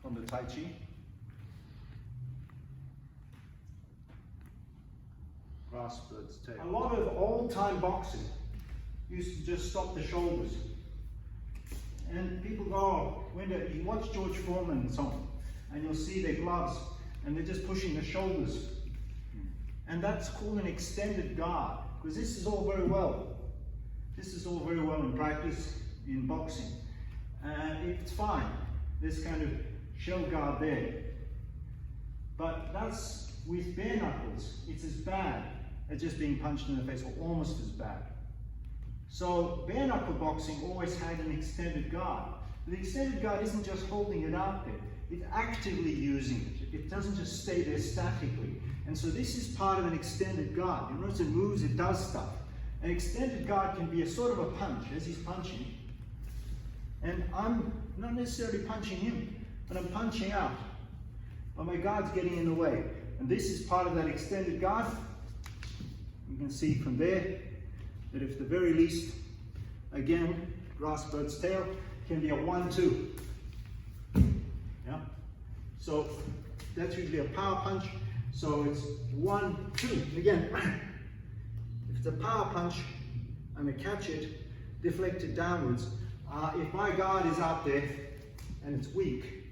from the Taiji. Grass bird's tail. A lot of old-time boxing used to just stop the shoulders. And people go, oh, you watch George Foreman and so on, and you'll see their gloves, and they're just pushing the shoulders. And that's called an extended guard, because this is all very well. This is all very well in practice in boxing. It's fine, this kind of shell guard there. But that's, with bare knuckles, it's as bad as just being punched in the face, or almost as bad. So bare knuckle boxing always had an extended guard. The extended guard isn't just holding it out there, it's actively using it. It doesn't just stay there statically. And so this is part of an extended guard. You notice it moves, it does stuff. An extended guard can be a sort of a punch as he's punching. And I'm not necessarily punching him, but I'm punching out. But my guard's getting in the way. And this is part of that extended guard. You can see from there that if the very least, again, grass bird's tail can be a 1-2. Yeah? So that's usually a power punch. So it's 1-2. Again, if it's a power punch, I'm going to catch it, deflect it downwards. If my guard is out there and it's weak,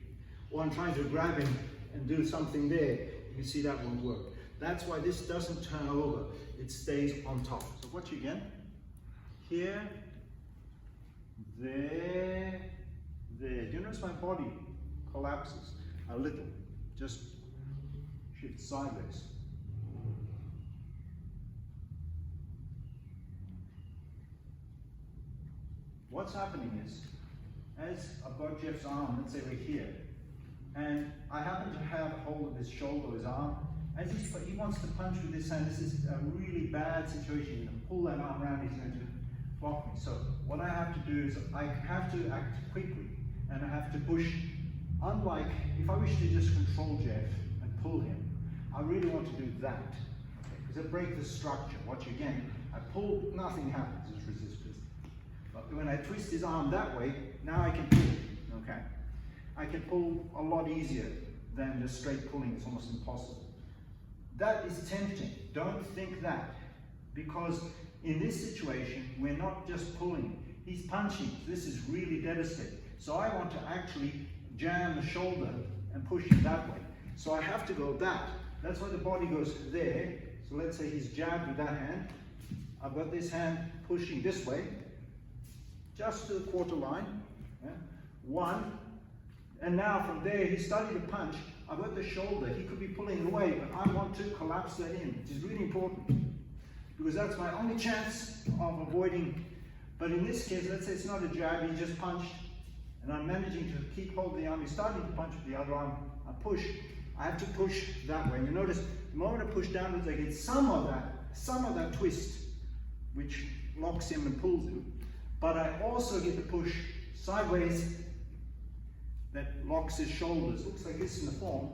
or I'm trying to grab him and do something there, you can see that won't work. That's why this doesn't turn over, it stays on top. So watch again. Here, there, there. Do you notice my body collapses a little? Just shift sideways. What's happening is, as I've got Jeff's arm, let's say we're here, and I happen to have hold of his shoulder or his arm, as he wants to punch with his hand, this is a really bad situation. He's going to pull that arm around, he's going to block me. So what I have to do is I have to act quickly, and I have to push. Unlike if I wish to just control Jeff and pull him, I really want to do that, because it breaks the structure. Watch again. I pull, nothing happens, it's resistance. But when I twist his arm that way, now I can pull, okay? I can pull a lot easier than just straight pulling, it's almost impossible. That is tempting, don't think that. Because in this situation, we're not just pulling, he's punching, this is really devastating. So I want to actually jam the shoulder and push him that way. So I have to go that. That's why the body goes there. So let's say he's jabbed with that hand. I've got this hand pushing this way, just to the quarter line. Yeah. 1. And now from there, he's starting to punch. I've got the shoulder. He could be pulling away, but I want to collapse that in, which is really important, because that's my only chance of avoiding. But in this case, let's say it's not a jab, he just punched, and I'm managing to keep hold of the arm. He's starting to punch with the other arm. I push. I have to push that way. And you notice the moment I push downwards, I get some of that twist, which locks him and pulls him. But I also get the push sideways that locks his shoulders. Looks like this in the form.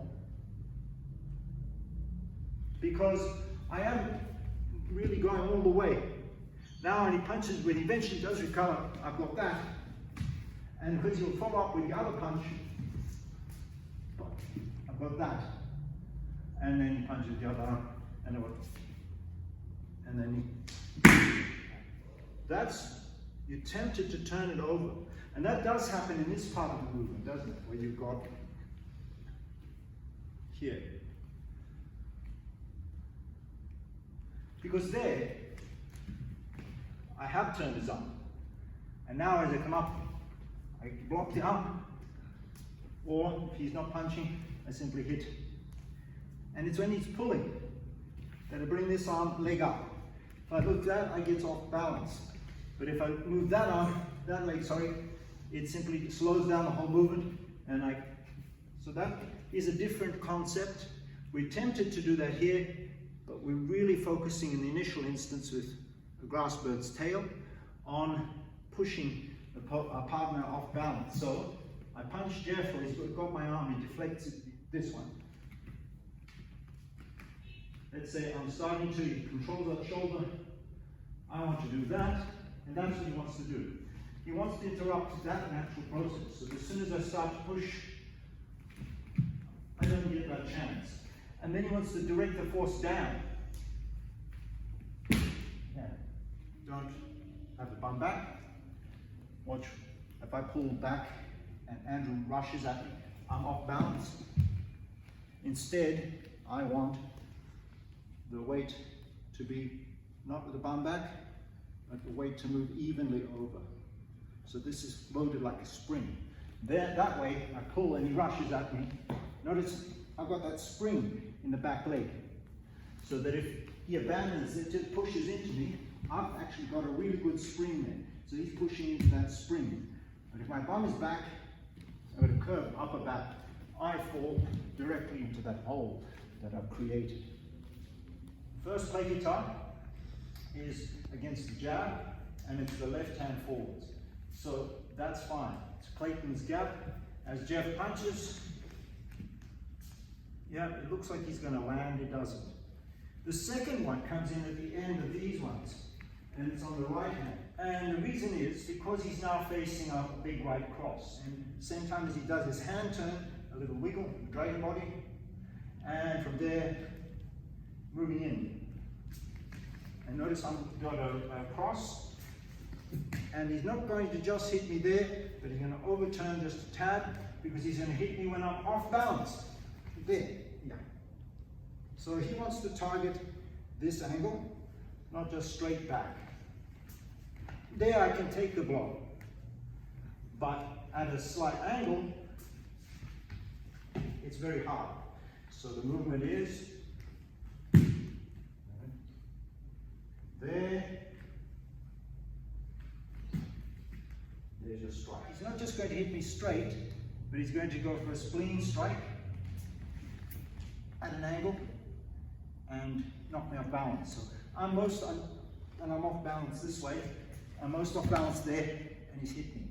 Because I am really going all the way. Now when he punches, when he eventually does recover, I've got that. And because he'll follow up with the other punch, I've got that. And then he punches the other arm, and then he... That's, you're tempted to turn it over. And that does happen in this part of the movement, doesn't it? Where you've got here. Because there, I have turned his arm. And now as I come up, I block the arm. Or if he's not punching, I simply hit. And it's when he's pulling that I bring this arm, leg up. If I look that, I get off balance. But if I move that arm, that leg, sorry, it simply slows down the whole movement, and so that is a different concept. We're tempted to do that here, but we're really focusing in the initial instance with a grass bird's tail on pushing a partner off balance. So I punch Jeff, or he's got my arm, he deflects it this one. Let's say I'm starting to control that shoulder. I want to do that, and that's what he wants to do. He wants to interrupt that natural process. So as soon as I start to push and then he wants to direct the force down. Yeah. Don't have the bum back. Watch, if I pull back and Andrew rushes at me, I'm off balance. Instead, I want the weight to be not with the bum back, but the weight to move evenly over. So this is loaded like a spring. There, that way, I pull and he rushes at me. Notice I've got that spring in the back leg. So that if he abandons it, just pushes into me, I've actually got a really good spring there. So he's pushing into that spring. But if my bum is back, I've got a curved upper back, I fall directly into that hole that I've created. First play guitar is against the jab, and it's the left hand forwards. So that's fine. It's Clayton's gap. As Jeff punches, yeah, it looks like he's going to land, it doesn't. The second one comes in at the end of these ones, and it's on the right hand. And the reason is because he's now facing up a big right cross. And at the same time as he does his hand turn, a little wiggle, dragon body, and from there, moving in. And notice I've got a cross, and he's not going to just hit me there, but he's going to overturn just a tad, because he's going to hit me when I'm off balance. There, yeah. So he wants to target this angle, not just straight back. There I can take the blow, but at a slight angle, it's very hard. So the movement is there. There's your strike. He's not just going to hit me straight, but he's going to go for a spleen strike at an angle and knock me off balance. So I'm off balance this way. I'm most off balance there, and he's hit me.